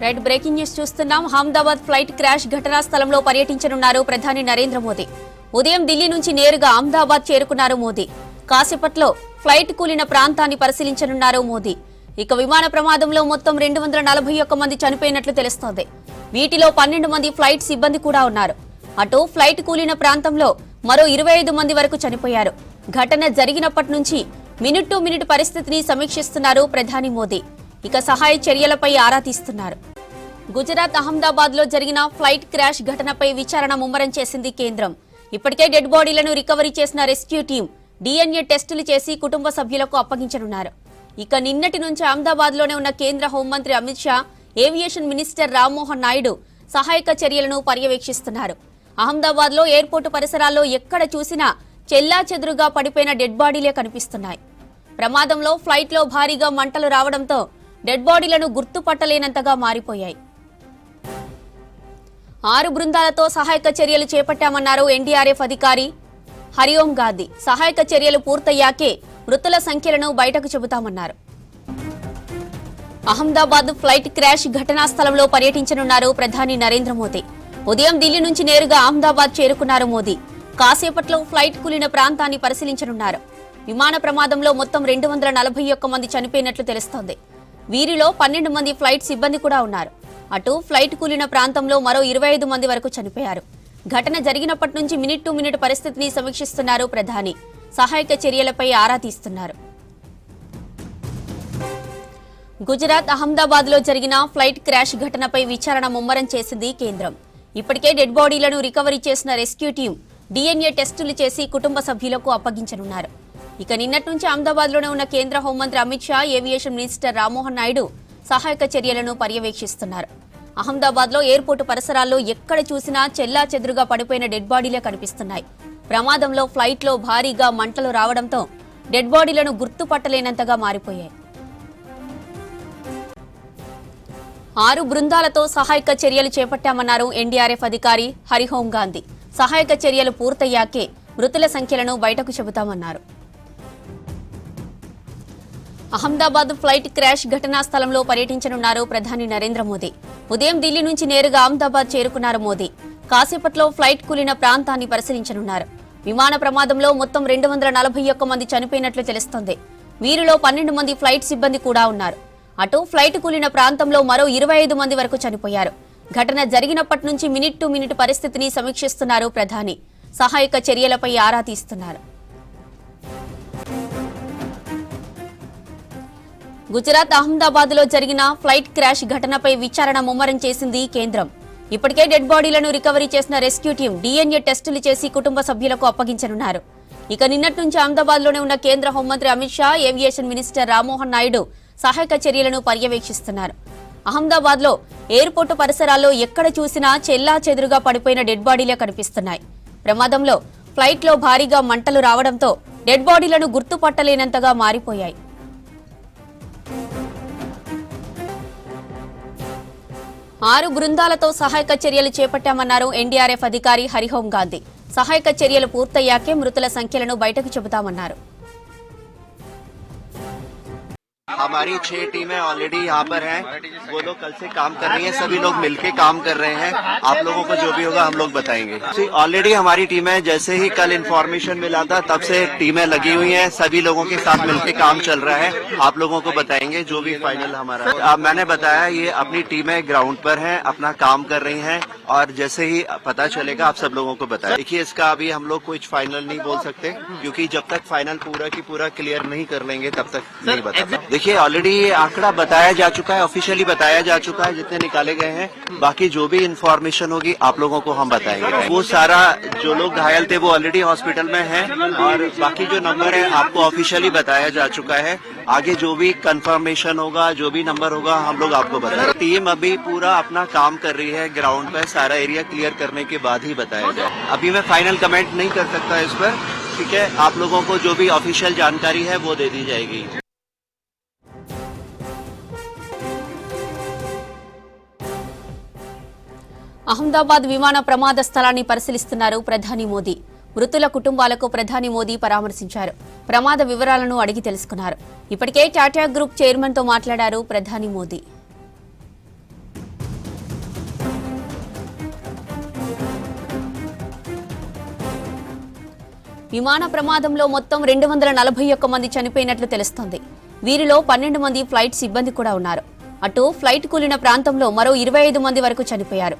Right breaking news చూస్తున్నాం. Ahmedabad flight crash ఘటనా స్థలంలో పర్యటించనున్నారు ప్రధాని నరేంద్ర మోదీ. ఉదయం ఢిల్లీ నుంచి నేరుగా అహ్మదాబాద్ చేరుకున్నారు మోదీ. కాసేపట్లో ఫ్లైట్ కూలిన ప్రాంతాన్ని పరిశీలించనున్నారు మోదీ. ఇక విమాన ప్రమాదంలో మొత్తం 241 మంది చనిపోయినట్లు తెలుస్తోంది. వీటిలో 12 మంది ఫ్లైట్ సిబ్బంది కూడా ఉన్నారు. అటు ఫ్లైట్ కూలిన ప్రాంతంలో మరో 25 మంది వరకు చనిపోయారు. ఘటన జరిగినప్పటి నుంచి మినిట్ టు మినిట్ పరిస్థితిని సమీక్షిస్తున్నారు ప్రధాని మోదీ. ఇక సహాయ చర్యలపై ఆరా తీస్తున్నారు. గుజరాత్ అహ్మదాబాద్ లో జరిగిన ఫ్లైట్ క్రాష్ ఘటనపై విచారణ ముమ్మరం చేసింది కేంద్రం. ఇప్పటికే డెడ్ బాడీలను రికవరీ చేసిన రెస్క్యూ టీం DNA టెస్టులు చేసి కుటుంబ సభ్యులకు అప్పగించనున్నారు. ఇక నిన్నటి నుంచి అహ్మదాబాద్ లోనే ఉన్న కేంద్ర హోంమంత్రి అమిత్ షా, ఏవియేషన్ మినిస్టర్ రామ్మోహన్ నాయుడు సహాయక చర్యలను పర్యవేక్షిస్తున్నారు. అహ్మదాబాద్ లో ఎయిర్పోర్టు పరిసరాల్లో ఎక్కడ చూసినా చెల్లాచెదురుగా పడిపోయిన డెడ్ బాడీలే కనిపిస్తున్నాయి. ప్రమాదంలో ఫ్లైట్ లో భారీగా మంటలు రావడంతో డెడ్ బాడీలను గుర్తుపట్టలేనంతగా మారిపోయాయి. 6 బృందాలతో సహాయక చర్యలు చేపట్టామన్నారు ఎన్డీఆర్ఎఫ్ అధికారి హరిఓం గాంధీ. సహాయక చర్యలు పూర్తయ్యాకే మృతుల సంఖ్యలను బయటకు చెబుతామన్నారు. అహ్మదాబాద్ ఫ్లైట్ క్రాష్ ఘటనా స్థలంలో పర్యటించనున్నారు ప్రధాని నరేంద్ర మోదీ. ఉదయం ఢిల్లీ నుంచి నేరుగా అహ్మదాబాద్ చేరుకున్నారు మోదీ. కాసేపట్లో ఫ్లైట్ కూలిన ప్రాంతాన్ని పరిశీలించనున్నారు. విమాన ప్రమాదంలో మొత్తం 241 మంది చనిపోయినట్లు తెలుస్తోంది. వీరిలో 12 మంది ఫ్లైట్ సిబ్బంది కూడా ఉన్నారు. అటు ఫ్లైట్ కూలిన ప్రాంతంలో మరో 25 మంది వరకు చనిపోయారు. ఘటన జరిగినప్పటి నుంచి మినిట్ టు మినిట్ పరిస్థితిని సమీక్షిస్తున్నారు ప్రధాని. సహాయక చర్యలపై ఆరా తీస్తున్నారు. గుజరాత్ అహ్మదాబాద్ లో జరిగిన ఫ్లైట్ క్రాష్ ఘటనపై విచారణ ముమ్మరం చేసింది కేంద్రం. ఇప్పటికే డెడ్ బాడీలను రికవరీ చేసిన రెస్క్యూ టీం DNA టెస్టులు చేసి కుటుంబ సభ్యులకు అప్పగించనున్నారు. ఇక నిన్నటి నుంచి అహ్మదాబాద్ లోనే ఉన్న కేంద్ర హోంమంత్రి అమిత్ షా, ఏవియేషన్ మినిస్టర్ రామ్మోహన్ నాయుడు సహాయక చర్యలను పర్యవేక్షిస్తున్నారు. అహ్మదాబాద్ లో ఎయిర్పోర్టు పరిసరాల్లో ఎక్కడ చూసినా చెల్లాచెదురుగా పడిపోయిన డెడ్ బాడీలే కనిపిస్తున్నాయి. ప్రమాదంలో ఫ్లైట్ లో భారీగా మంటలు రావడంతో డెడ్ బాడీలను గుర్తుపట్టలేనంతగా మారిపోయాయి. 6 బృందాలతో సహాయక చర్యలు చేపట్టామన్నారు ఎన్డీఆర్ఎఫ్ అధికారి హరిఓం గాంధీ. సహాయక చర్యలు పూర్తయ్యాకే మృతుల సంఖ్యలను బయటకు చెబుతామన్నారు. అహ్మదాబాద్ ఫ్లైట్ క్రాష్ ఘటనా స్థలంలో పర్యటించనున్నారు ప్రధాని నరేంద్ర మోదీ. ఉదయం ఢిల్లీ నుంచి నేరుగా అహ్మదాబాద్ చేరుకున్నారు మోదీ. కాసేపట్లో ఫ్లైట్ కూలిన ప్రాంతాన్ని పరిశీలించనున్నారు. విమాన ప్రమాదంలో మొత్తం 241 మంది చనిపోయినట్లు తెలుస్తోంది. వీరిలో 12 మంది ఫ్లైట్ సిబ్బంది కూడా ఉన్నారు. అటు ఫ్లైట్ కూలిన ప్రాంతంలో మరో 25 మంది వరకు చనిపోయారు. ఘటన జరిగినప్పటి నుంచి మినిట్ టు మినిట్ పరిస్థితిని సమీక్షిస్తున్నారు ప్రధాని. సహాయక చర్యలపై ఆరా తీస్తున్నారు. గుజరాత్ అహ్మదాబాద్ లో జరిగిన ఫ్లైట్ క్రాష్ ఘటనపై విచారణ ముమ్మరం చేసింది కేంద్రం. ఇప్పటికే డెడ్ బాడీలను రికవరీ చేసిన రెస్క్యూ టీం DNA టెస్టులు చేసి కుటుంబ సభ్యులకు అప్పగించనున్నారు. ఇక నిన్నటి నుంచి అహ్మదాబాద్ లోనే ఉన్న కేంద్ర హోంమంత్రి అమిత్ షా, ఏవియేషన్ మినిస్టర్ రామ్మోహన్ నాయుడు సహాయక చర్యలను పర్యవేక్షిస్తున్నారు. అహ్మదాబాద్ లో ఎయిర్పోర్టు పరిసరాల్లో ఎక్కడ చూసినా చెల్లాచెదురుగా పడిపోయిన డెడ్ బాడీలే కనిపిస్తున్నాయి. ప్రమాదంలో ఫ్లైట్ లో భారీగా మంటలు రావడంతో డెడ్ బాడీలను గుర్తుపట్టలేనంతగా మారిపోయాయి. 6 బృందాలతో సహాయక చర్యలు చేపట్టామన్నారు ఎన్డీఆర్ఎఫ్ అధికారి హరిఓం గాంధీ. సహాయక చర్యలు పూర్తయ్యాకే మృతుల సంఖ్యలను బయటకు చెబుతామన్నారు. हमारी 6 टीमें ऑलरेडी यहाँ पर हैं। वो लोग कल से काम कर रही हैं, सभी लोग मिलके काम कर रहे हैं। आप लोगों को जो भी होगा हम लोग बताएंगे। ऑलरेडी हमारी टीमें जैसे ही कल इन्फॉर्मेशन मिला था तब से टीमें लगी हुई हैं, सभी लोगों के साथ मिलके काम चल रहा है। आप लोगों को बताएंगे जो भी फाइनल हमारा। मैंने बताया ये अपनी टीमें ग्राउंड पर हैं, अपना काम कर रही हैं और जैसे ही पता चलेगा आप सब लोगों को बताएं। देखिए इसका अभी हम लोग कुछ फाइनल नहीं बोल सकते क्योंकि जब तक फाइनल पूरा की पूरा क्लियर नहीं कर लेंगे तब तक नहीं बता। देखिए ऑलरेडी ये आंकड़ा बताया जा चुका है, ऑफिशियली बताया जा चुका है जितने निकाले गए हैं। बाकी जो भी इन्फॉर्मेशन होगी आप लोगों को हम बताएंगे। वो सारा जो लोग घायल थे वो ऑलरेडी हॉस्पिटल में हैं और बाकी जो नंबर है आपको ऑफिशियली बताया जा चुका है। आगे जो भी कंफर्मेशन होगा, जो भी नंबर होगा हम लोग आपको बताएंगे। टीम अभी पूरा अपना काम कर रही है ग्राउंड पर, सारा एरिया क्लियर करने के बाद ही बताया जाए। अभी मैं फाइनल कमेंट नहीं कर सकता इस पर, ठीक है। आप लोगों को जो भी ऑफिशियल जानकारी है वो दे दी जाएगी। అహ్మదాబాద్ విమాన ప్రమాద స్థలాన్ని పరిశీలిస్తున్నారు ప్రధాని మోదీ. మృతుల కుటుంబాలకు ప్రధాని మోదీ పరామర్శించారు. ప్రమాద వివరాలను అడిగి తెలుసుకున్నారు. ఇప్పటికే టాటా గ్రూప్ చైర్మన్ తో మాట్లాడారు ప్రధాని మోదీ. విమాన ప్రమాదంలో మొత్తం 241 మంది చనిపోయినట్లు తెలుస్తోంది. వీరిలో 12 మంది ఫ్లైట్ సిబ్బంది కూడా ఉన్నారు. అటు ఫ్లైట్ కూలిన ప్రాంతంలో మరో 25 మంది వరకు చనిపోయారు.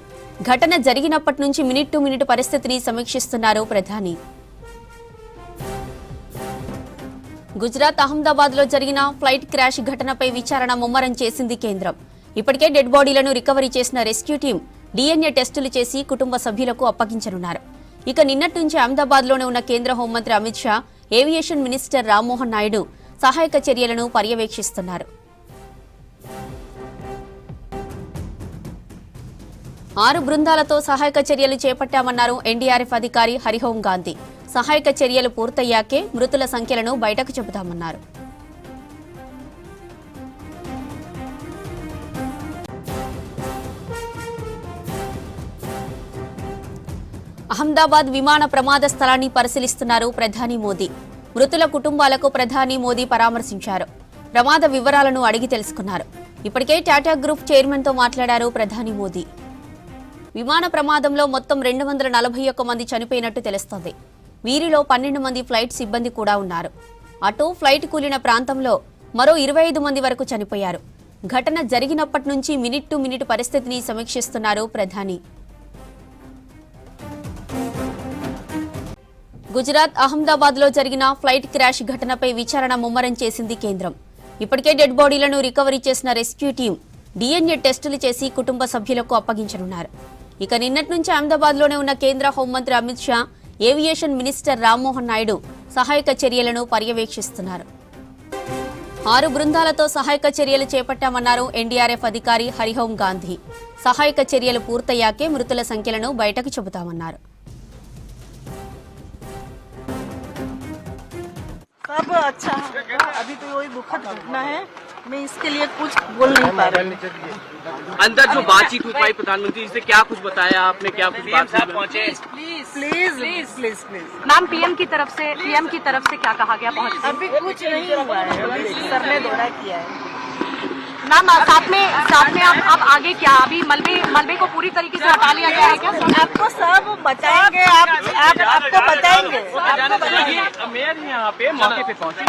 ఘటన జరిగినప్పటి నుంచి మినిట్ టు మినిట్ పరిస్థితిని సమీక్షిస్తున్నారు ప్రధాని. గుజరాత్ అహ్మదాబాద్ లో జరిగిన ఫ్లైట్ క్రాష్ ఘటనపై విచారణ ముమ్మరం చేసింది కేంద్రం. ఇప్పటికే డెడ్ బాడీలను రికవరీ చేసిన రెస్క్యూ టీం DNA టెస్టులు చేసి కుటుంబ సభ్యులకు అప్పగించనున్నారు. ఇక నిన్నటి నుంచి అహ్మదాబాద్ లోనే ఉన్న కేంద్ర హోంమంత్రి అమిత్ షా, ఏవియేషన్ మినిస్టర్ రామ్మోహన్ నాయుడు సహాయక చర్యలను పర్యవేక్షిస్తున్నారు. 6 బృందాలతో సహాయక చర్యలు చేపట్టామన్నారు NDRF అధికారి హరిహోం గాంధీ. సహాయక చర్యలు పూర్తయ్యాకే మృతుల సంఖ్యలను బయటకు చెబుతామన్నారు. అహ్మదాబాద్ విమాన ప్రమాద స్థలాన్ని పరిశీలిస్తున్నారు ప్రధాని మోదీ. మృతుల కుటుంబాలకు ప్రధాని మోదీ పరామర్శించారు. ప్రమాద వివరాలను అడిగి తెలుసుకున్నారు. ఇప్పటికే టాటా గ్రూప్ చైర్మన్ తో మాట్లాడారు ప్రధాని మోదీ. విమాన ప్రమాదంలో మొత్తం 241 మంది చనిపోయినట్టు తెలుస్తోంది. వీరిలో 12 మంది ఫ్లైట్ సిబ్బంది కూడా ఉన్నారు. అటు ఫ్లైట్ కూలిన ప్రాంతంలో మరో 25 మంది వరకు చనిపోయారు. ఘటన జరిగినప్పటి నుంచి మినిట్ టు మినిట్ పరిస్థితిని సమీక్షిస్తున్నారు ప్రధాని. గుజరాత్ అహ్మదాబాద్ లో జరిగిన ఫ్లైట్ క్రాష్ ఘటనపై విచారణ ముమ్మరం చేసింది కేంద్రం. ఇప్పటికే డెడ్ బాడీలను రికవరీ చేసిన రెస్క్యూ టీం DNA టెస్టులు చేసి కుటుంబ సభ్యులకు అప్పగించనున్నారు. ఇక నిన్నటి నుంచి అహ్మదాబాద్ లోనే ఉన్న కేంద్ర హోంమంత్రి అమిత్ షా, ఏవియేషన్ మినిస్టర్ రామ్మోహన్ నాయుడు సహాయక చర్యలను పర్యవేక్షిస్తున్నారు. 6 బృందాలతో సహాయక చర్యలు చేపట్టామన్నారు NDRF అధికారి హరిహోం గాంధీ. సహాయక చర్యలు పూర్తయ్యాకే మృతుల సంఖ్యలను బయటకు చెబుతామన్నారు. सब अच्छा है। अभी तो वही दुखद घटना है, मैं इसके लिए कुछ बोल नहीं पा रही। अंदर जो बातचीत हुई पाई प्रधानमंत्री जी से क्या कुछ बताया आपने, क्या कुछ बात पहुंचे? प्लीज मैम पीएम की तरफ से क्या कहा गया पहुंच? अभी कुछ नहीं हुआ है, अभी सर ने दौरा किया है। मैम साथ में आप आगे क्या अभी मलबे को पूरी तरीके से हटा लिया गया है क्या? आपको सब बताएंगे, आपको बताएंगे। मेयर यहाँ पे मौके पे पहुंचे।